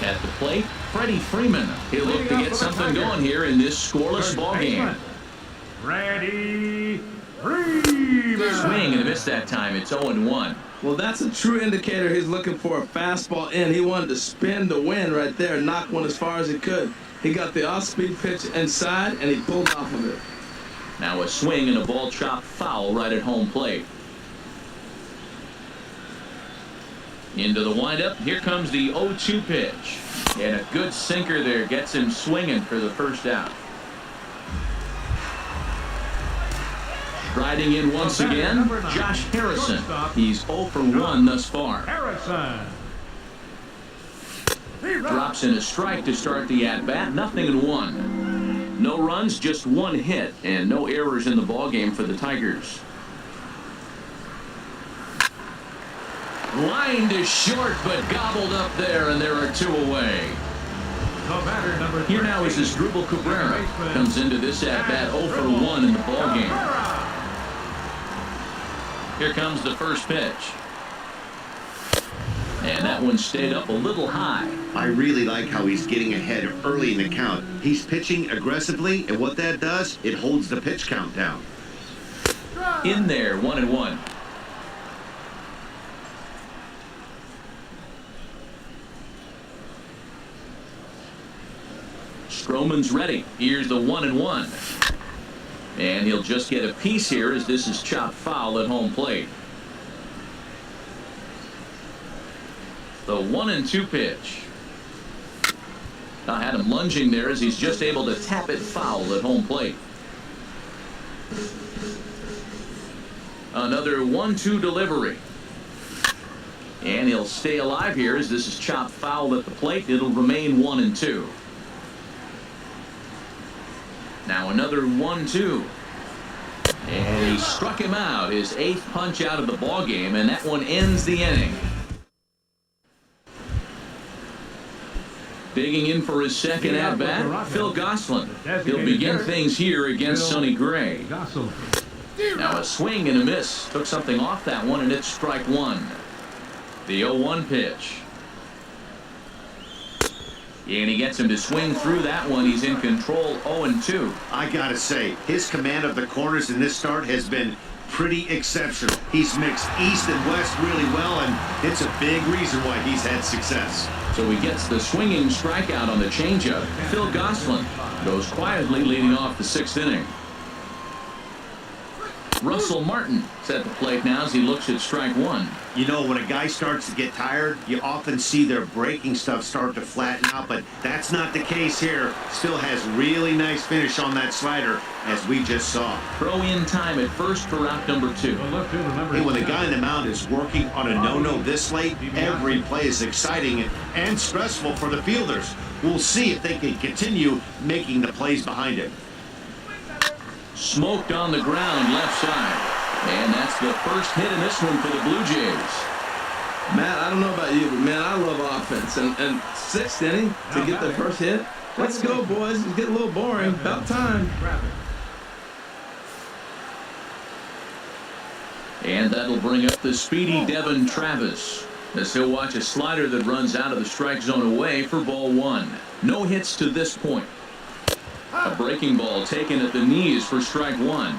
At the plate, Freddie Freeman. He'll look to get something going here in this scoreless ball game. Freddie Freeman. Swing and a miss that time. It's 0-1. Well, that's a true indicator he's looking for a fastball in. He wanted to spin the wind right there, knock one as far as he could. He got the off-speed pitch inside, and he pulled off of it. Now a swing and a ball chopped foul right at home plate. Into the windup. Here comes the 0-2 pitch. And a good sinker there gets him swinging for the first out. Striding in once again, Josh Harrison. He's 0 for 1 thus far. Harrison. Drops in a strike to start the at-bat. 0-1. No runs, just one hit, and no errors in the ballgame for the Tigers. Line to short, but gobbled up there, and there are 2 away. Here now is Asdrubal Cabrera. Comes into this at-bat 0 for 1 in the ballgame. Here comes the first pitch. And that one stayed up a little high. I really like how he's getting ahead early in the count. He's pitching aggressively, and what that does, it holds the pitch count down. In there, 1-1. Stroman's ready. Here's the 1-1. And he'll just get a piece here as this is chopped foul at home plate. The 1-2 pitch. I had him lunging there as he's just able to tap it foul at home plate. Another 1-2 delivery. And he'll stay alive here as this is chopped foul at the plate. It'll remain 1-2. Now another 1-2. And he struck him out, his 8th punch out of the ball game, and that one ends the inning. Digging in for his second at-bat, Phil Gosselin. He'll begin things here against Sonny Gray. Now a swing and a miss. Took something off that one, and it's strike 1. The 0-1 pitch. And he gets him to swing through that one. He's in control, 0-2. I gotta say, his command of the corners in this start has been pretty exceptional. He's mixed east and west really well, and it's a big reason why he's had success. So he gets the swinging strikeout on the changeup. Phil Gosselin goes quietly leading off the 6th inning. Russell Martin is at the plate now as he looks at strike 1. You know, when a guy starts to get tired, you often see their breaking stuff start to flatten out, but that's not the case here. Still has really nice finish on that slider, as we just saw. Throw in time at first for out number 2. Hey, when the guy in the mound is working on a no-no this late, every play is exciting and stressful for the fielders. We'll see if they can continue making the plays behind him. Smoked on the ground left side. And that's the first hit in this one for the Blue Jays. Matt, I don't know about you, but man, I love offense. And 6th inning to get the first hit. Let's go, boys. It's getting a little boring. About time. And that'll bring up the speedy Devin Travis as he'll watch a slider that runs out of the strike zone away for ball 1. No hits to this point. A breaking ball taken at the knees for strike 1.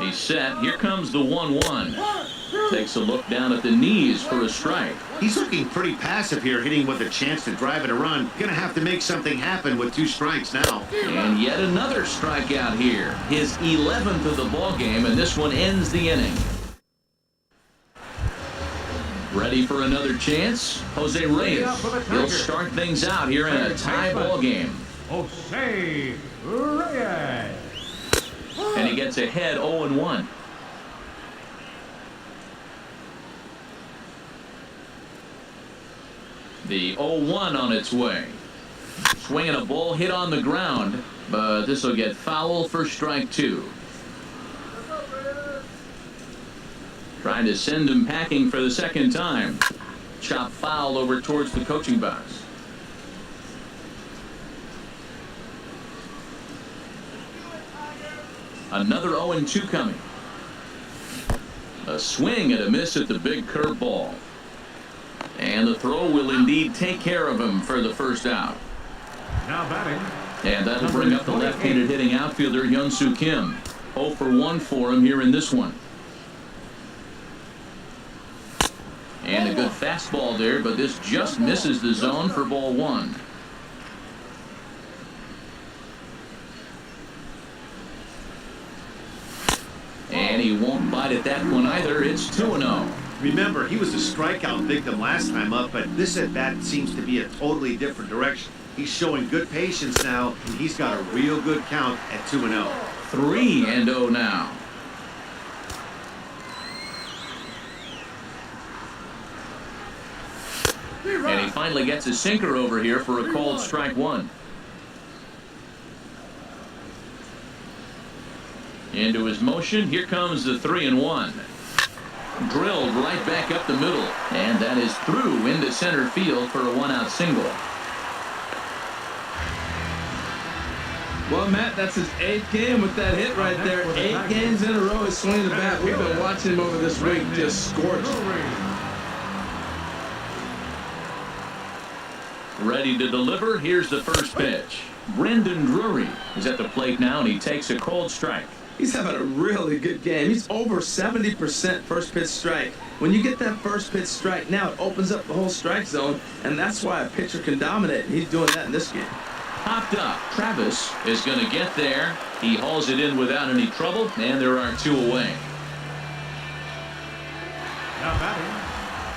He's set. Here comes the 1-1. Takes a look down at the knees for a strike. He's looking pretty passive here, hitting with a chance to drive it a run. Gonna have to make something happen with 2 strikes now. And yet another strikeout here. His 11th of the ball game, and this one ends the inning. Ready for another chance? Jose Reyes. He'll start things out here in a tie ball game. Jose Reyes. And he gets ahead 0-1. The 0-1 on its way. Swinging a ball hit on the ground, but this will get foul for strike 2. Trying to send him packing for the second time. Chop foul over towards the coaching box. Another 0-2 coming. A swing and a miss at the big curveball. And the throw will indeed take care of him for the first out. Now batting. And that'll bring up the left-handed hitting outfielder Hyun-Soo Kim. 0 for 1 for him here in this one. And a good fastball there, but this just misses the zone for ball 1. And he won't bite at that one either. It's 2-0. Remember, he was a strikeout victim last time up, but this at-bat seems to be a totally different direction. He's showing good patience now, and he's got a real good count at 2-0. 3-0 now. And he finally gets his sinker over here for a called strike 1. Into his motion, here comes the 3-1. Drilled right back up the middle, and that is through into center field for a 1-out single. Well, Matt, that's his 8th game with that hit right there. 8 games in a row he's swinging the bat. We've been watching him over this week just scorch. Ready to deliver. Here's the first pitch. Brendan Drury is at the plate now, and he takes a called strike. He's having a really good game. He's over 70% first pitch strike. When you get that first pitch strike, now it opens up the whole strike zone, and that's why a pitcher can dominate. He's doing that in this game. Popped up. Travis is going to get there. He hauls it in without any trouble, and there are 2 away. Now batting.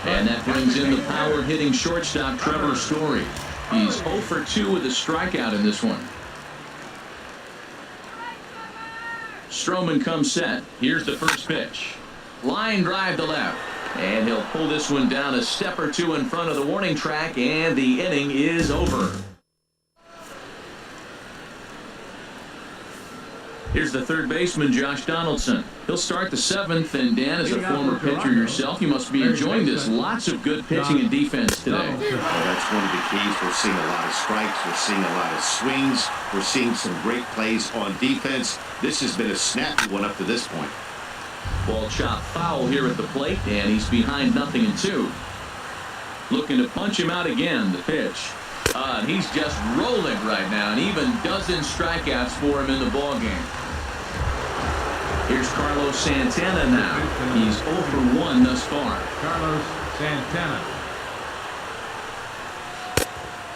And that brings in the power hitting shortstop Trevor Story. He's 0 for 2 with a strikeout in this one. Stroman comes set. Here's the first pitch. Line drive to left. And he'll pull this one down a step or 2 in front of the warning track, and the inning is over. Here's the third baseman, Josh Donaldson. He'll start the 7th, and Dan, as a former pitcher yourself, you must be enjoying this. Lots of good pitching and defense today. Well, that's one of the keys. We're seeing a lot of strikes. We're seeing a lot of swings. We're seeing some great plays on defense. This has been a snappy one up to this point. Ball chopped foul here at the plate, and he's behind 0-2. Looking to punch him out again, the pitch. And he's just rolling right now, and even dozen strikeouts for him in the ballgame. Here's Carlos Santana now. He's 0 for 1 thus far. Carlos Santana.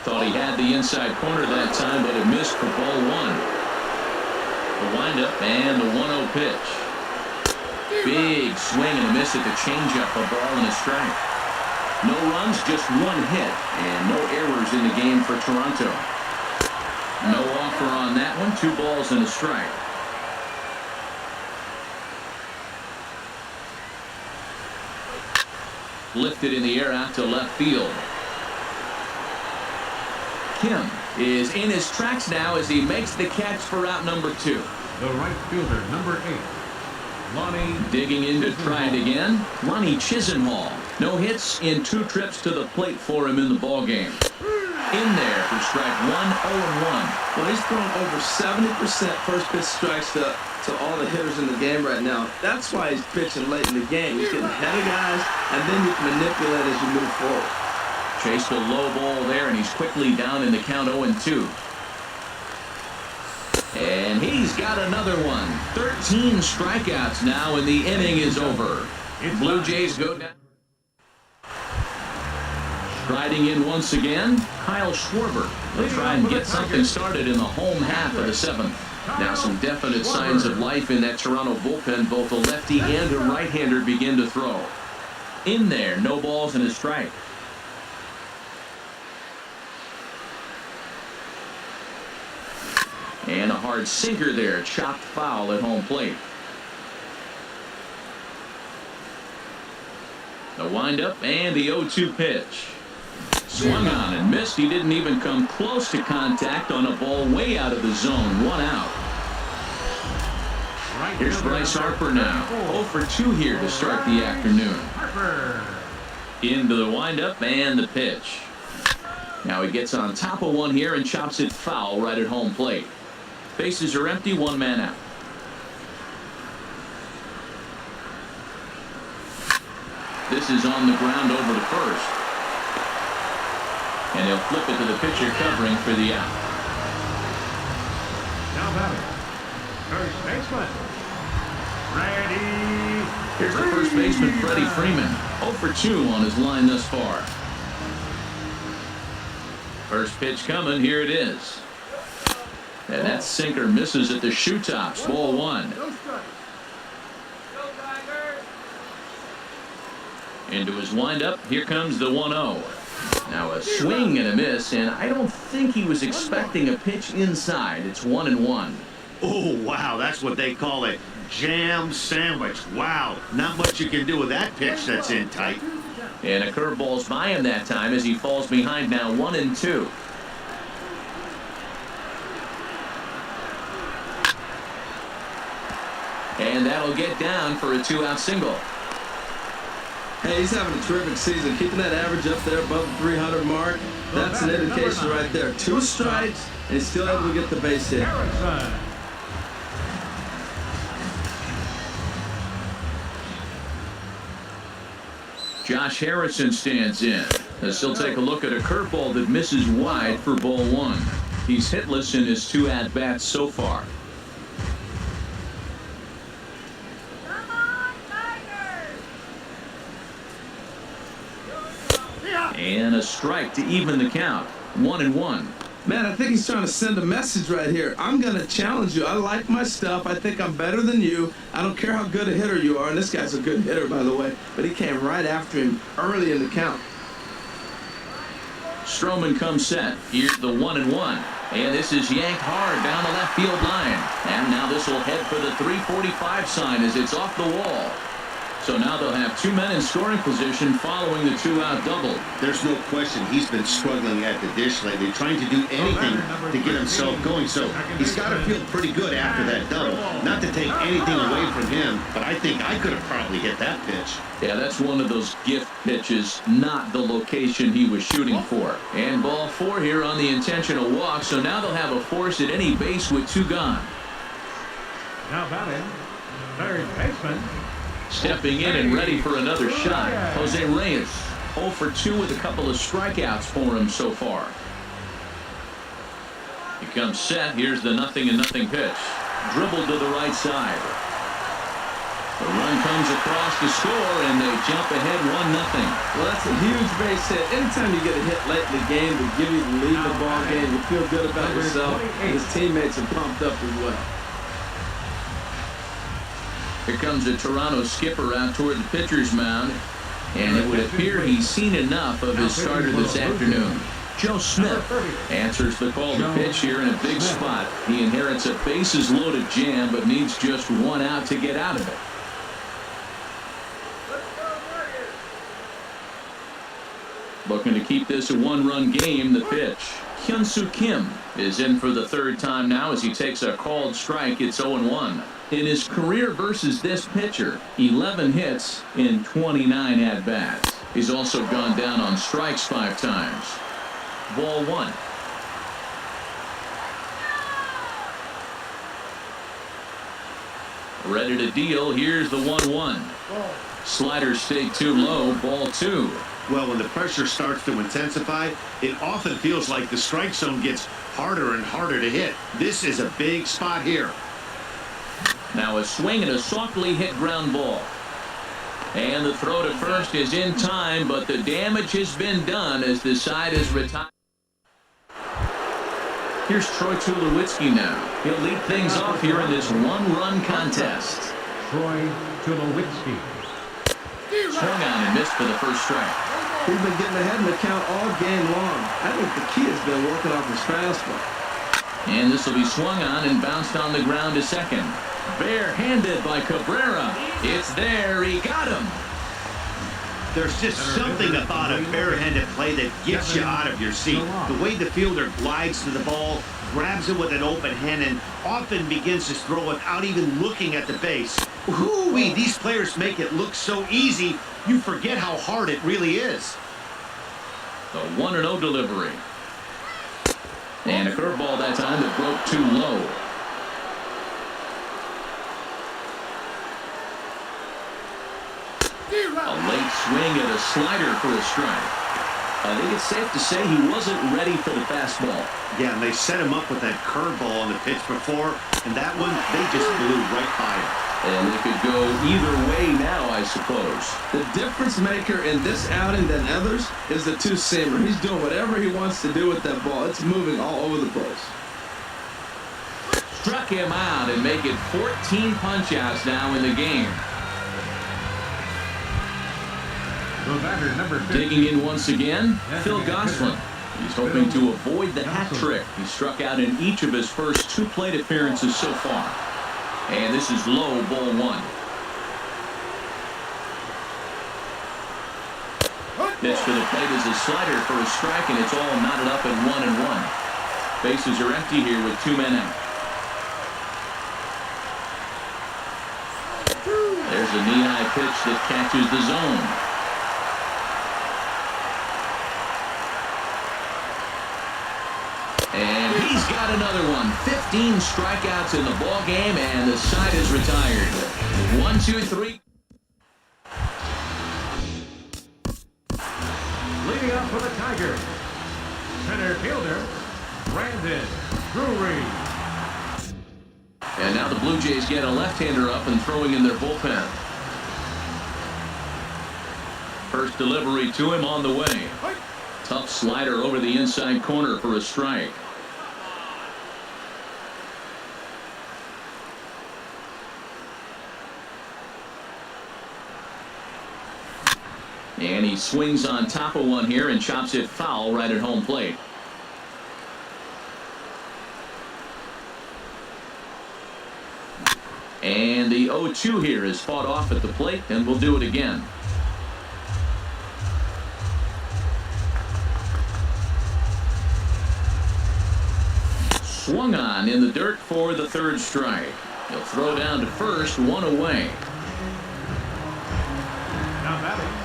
Thought he had the inside corner that time, but it missed for ball 1. The windup and the 1-0 pitch. Big swing and a miss at the changeup, a ball and a strike. No runs, just 1 hit, and no errors in the game for Toronto. No offer on that one, 2 balls and a strike. Lifted in the air out to left field. Kim is in his tracks now as he makes the catch for out number 2. The right fielder, number 8. Lonnie. Digging in to try it again. Lonnie Chisenhall. No hits in 2 trips to the plate for him in the ballgame. In there for strike 1, 0-1. Well, he's throwing over 70% first pitch strikes to all the hitters in the game right now. That's why he's pitching late in the game. He's getting ahead of guys, and then you can manipulate as you move forward. Chased a low ball there, and he's quickly down in the count 0-2. And he's got another one. 13 strikeouts now, and the inning is over. Blue Jays go down. Striding in once again, Kyle Schwarber. They'll try and get something started in the home half of the 7th. Now some definite signs of life in that Toronto bullpen. Both a lefty and a right-hander begin to throw. In there, no balls and a strike. And a hard sinker there, chopped foul at home plate. The windup and the 0-2 pitch. Swung on and missed. He didn't even come close to contact on a ball way out of the zone. 1 out. Here's Bryce Harper now. 0 for 2 here to start the afternoon. Into the windup and the pitch. Now he gets on top of one here and chops it foul right at home plate. Bases are empty, 1 man out. This is on the ground over to first. And he'll flip it to the pitcher covering for the out. Now batting, first baseman, Freddie. Here's the first baseman, Freddie Freeman. 0 for 2 on his line thus far. First pitch coming. Here it is. And that sinker misses at the shoe tops. Ball 1. Into his windup. Here comes the 1-0. Now a swing and a miss, and I don't think he was expecting a pitch inside. It's 1-1. Oh, wow, that's what they call a jam sandwich. Wow, not much you can do with that pitch that's in tight. And a curveball's by him that time as he falls behind now 1-2. And that'll get down for a 2-out single. Hey, he's having a terrific season. Keeping that average up there above the 300 mark, that's an indication right there. 2 strikes, and he's still able to get the base hit. Josh Harrison stands in as he'll take a look at a curveball that misses wide for ball 1. He's hitless in his 2 at-bats so far. And a strike to even the count. 1-1. Man, I think he's trying to send a message right here. I'm going to challenge you. I like my stuff. I think I'm better than you. I don't care how good a hitter you are. And this guy's a good hitter, by the way. But he came right after him early in the count. Stroman comes set. Here's the 1-1. And this is yanked hard down the left field line. And now this will head for the 345 sign as it's off the wall. So now they'll have 2 men in scoring position following the 2-out double. There's no question he's been struggling at the dish lately, trying to do anything to get himself going. So he's got to feel pretty good after that double. Not to take anything away from him, but I think I could have probably hit that pitch. Yeah, that's one of those gift pitches, not the location he was shooting for. And ball 4 here on the intentional walk. So now they'll have a force at any base with 2 gone. Now batting, third baseman. Stepping in and ready for another shot, Jose Reyes. 0 for 2 with a couple of strikeouts for him so far. He comes set. Here's the 0-0 pitch. Dribbled to the right side. The run comes across to score, and they jump ahead 1-0. Well, that's a huge base hit. Anytime you get a hit late in the game to give you the lead in the ball game, you feel good about yourself. And his teammates are pumped up as well. Here comes the Toronto skipper out toward the pitcher's mound, and it would appear he's seen enough of his starter this afternoon. Joe Smith answers the call to pitch here in a big spot. He inherits a bases-loaded jam, but needs just 1 out to get out of it. Looking to keep this a 1-run game, the pitch. Hyun-Soo Kim is in for the 3rd time now as he takes a called strike. It's 0-1. In his career versus this pitcher, 11 hits in 29 at-bats. He's also gone down on strikes 5 times. Ball 1. Ready to deal. Here's the 1-1. Slider stayed too low. Ball 2. Well, when the pressure starts to intensify, it often feels like the strike zone gets harder and harder to hit. This is a big spot here. Now a swing and a softly hit ground ball. And the throw to first is in time, but the damage has been done as the side is retired. Here's Troy Tulowitzki now. He'll lead things off here in this 1-run contest. Troy Tulowitzki. Swung on and missed for the first strike. He's been getting ahead in the count all game long. I think the key has been working off his fastball. And this will be swung on and bounced on the ground to second. Barehanded by Cabrera. It's there. He got him. There's just something about a barehanded play that gets you out of your seat. The way the fielder glides to the ball, grabs it with an open hand, and often begins to throw without even looking at the base. Whoo-wee, these players make it look so easy, you forget how hard it really is. The 1-0 delivery. And a curveball that time that broke too low. A late swing at a slider for a strike. I think it's safe to say he wasn't ready for the fastball. Yeah, and they set him up with that curveball on the pitch before, and that one, they just blew right by him. And it could go either way now, I suppose. The difference maker in this outing than others is the two-seamer. He's doing whatever he wants to do with that ball. It's moving all over the place. Struck him out and make it 14 punch-outs now in the game. The batter, number 50. Digging in once again, Phil Gosselin. He's hoping to avoid the hat trick. He struck out in each of his first 2 plate appearances so far. And this is low, ball 1. Pitch to the plate is a slider for a strike, and it's all knotted up at 1-1. Bases are empty here with 2 men out. There's a knee-high pitch that catches the zone. And he's got another one. 15 strikeouts in the ball game, and the side is retired. 1, 2, 3. Leading up for the Tigers, center fielder, Brandon Drury. And now the Blue Jays get a left-hander up and throwing in their bullpen. First delivery to him on the way. Tough slider over the inside corner for a strike. And he swings on top of one here and chops it foul right at home plate. And the 0-2 here is fought off at the plate, and we'll do it again. Swung on in the dirt for the 3rd strike. He'll throw down to first, 1 away.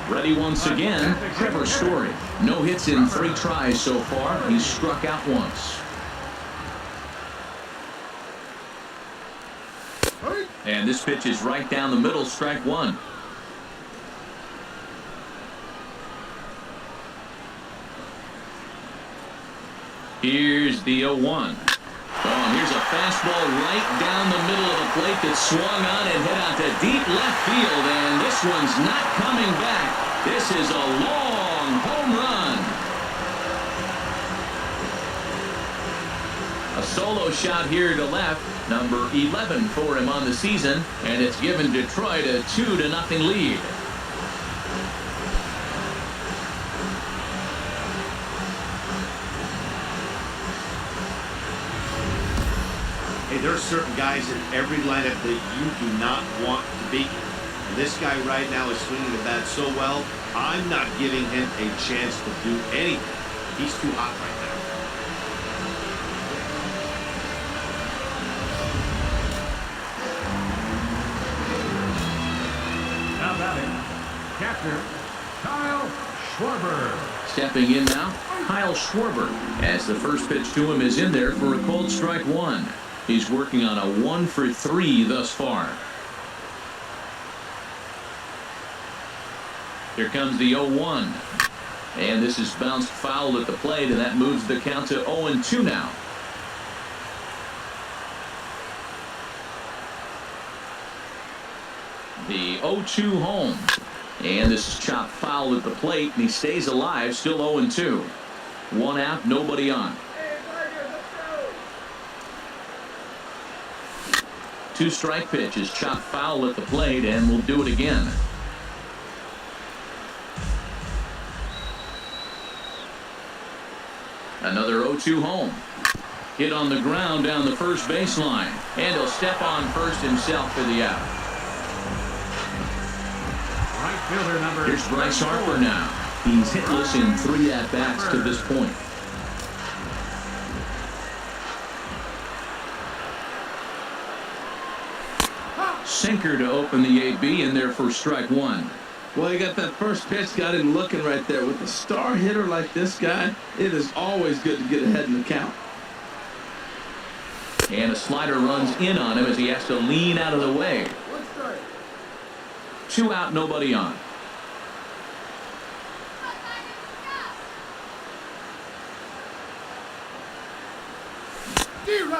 Ready once again, Trevor Story. No hits in 3 tries so far. He's struck out once. And this pitch is right down the middle, strike 1. Here's the 0-1. Oh, here's a fastball right down the middle of the plate that swung on and hit out to deep left field, and this one's not coming back. This is a long home run. A solo shot here to left, number 11 for him on the season, and it's given Detroit a 2-0 lead. Hey, there are certain guys in every lineup that you do not want to beat. And this guy right now is swinging the bat so well, I'm not giving him a chance to do anything. He's too hot right now. Now batting, catcher, Kyle Schwarber. Stepping in now, Kyle Schwarber, as the first pitch to him is in there for a called strike 1. He's working on a 1 for 3 thus far. Here comes the 0-1. And this is bounced foul at the plate, and that moves the count to 0-2 now. The 0-2 home. And this is chopped foul at the plate, and he stays alive, still 0-2. 1 out, nobody on. 2-strike pitch is chopped foul at the plate, and we'll do it again. Another 0-2 home. Hit on the ground down the first baseline, and he'll step on first himself for the out. Right fielder number. Here's Bryce Harper now. He's hitless in 3 at-bats to this point. Sinker to open the AB in there for strike 1. Well, he got that first pitch, got him looking right there. With a star hitter like this guy, it is always good to get ahead in the count. And a slider runs in on him as he has to lean out of the way. 2 out, nobody on.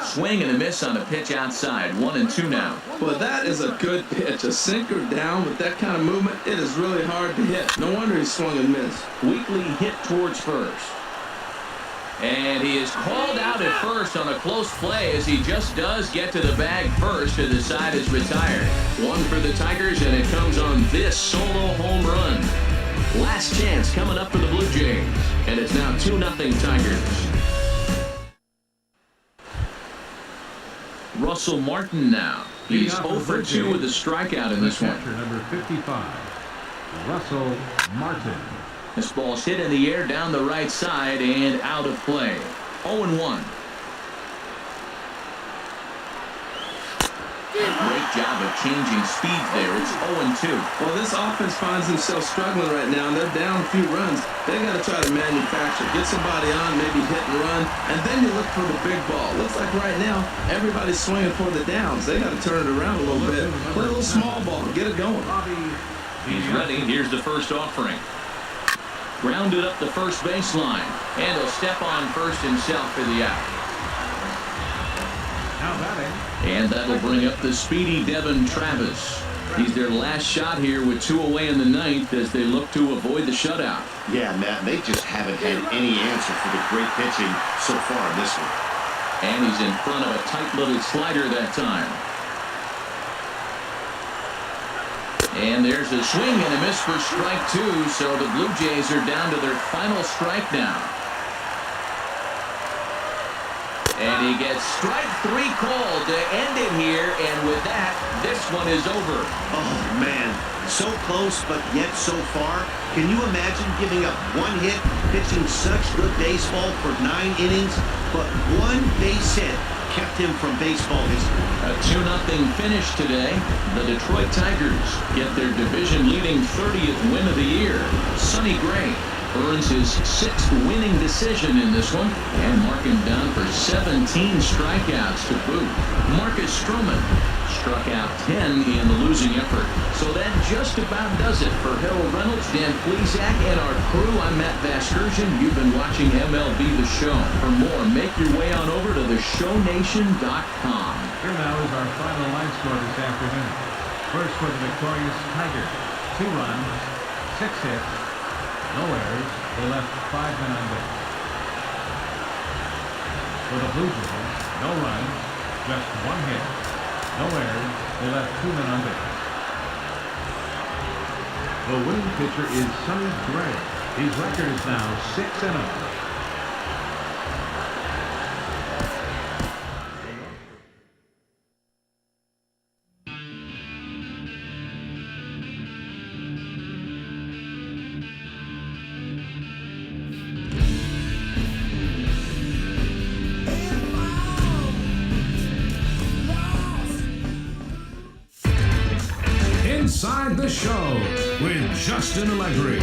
Swing and a miss on a pitch outside. 1-2 now. Well, that is a good pitch. A sinker down with that kind of movement, it is really hard to hit. No wonder he swung and missed. Weekly hit towards first. And he is called out at first on a close play as he just does get to the bag first and the side is retired. One for the Tigers, and it comes on this solo home run. Last chance coming up for the Blue Jays. And it's now 2-0 Tigers. Russell Martin now. He's 0 for 2 with a strikeout in this one. Number 55, Russell Martin. This ball's hit in the air down the right side and out of play. 0-1. Great job of changing speeds there. It's 0-2. Well, this offense finds themselves struggling right now, and they're down a few runs. They got to try to manufacture, get somebody on, maybe hit and run, and then you look for the big ball. Looks like right now everybody's swinging for the downs. They got to turn it around a little bit, play a little small ball, get it going. He's ready. Here's the first offering. Grounded up the first baseline, and he'll step on first himself for the out. Now batting. And that'll bring up the speedy Devin Travis. He's their last shot here with 2 away in the ninth as they look to avoid the shutout. Yeah, Matt, they just haven't had any answer for the great pitching so far in this one. And he's in front of a tight little slider that time. And there's a swing and a miss for strike 2, so the Blue Jays are down to their final strike now. And he gets strike 3 called to end it here, and with that, this one is over. Oh, man. So close, but yet so far. Can you imagine giving up 1 hit, pitching such good baseball for 9 innings, but 1 base hit kept him from baseball history? A 2-0 finish today. The Detroit Tigers get their division-leading 30th win of the year. Sonny Gray earns his 6th winning decision in this one, and mark him down for 17 strikeouts to boot. Marcus Stroman struck out 10 in the losing effort. So that just about does it for Harold Reynolds, Dan Plesac, and our crew. I'm Matt Vasgersian. You've been watching MLB The Show. For more, make your way on over to theshownation.com. Here now is our final line score this afternoon. First for the victorious Tigers. 2 runs, 6 hits, no errors. They left 5 men on base. For the Blue Jays, no runs, just 1 hit, no errors. They left 2 men on base. The winning pitcher is Sonny Gray. His record is now 6-0. Inside the Show with Justin Allegri.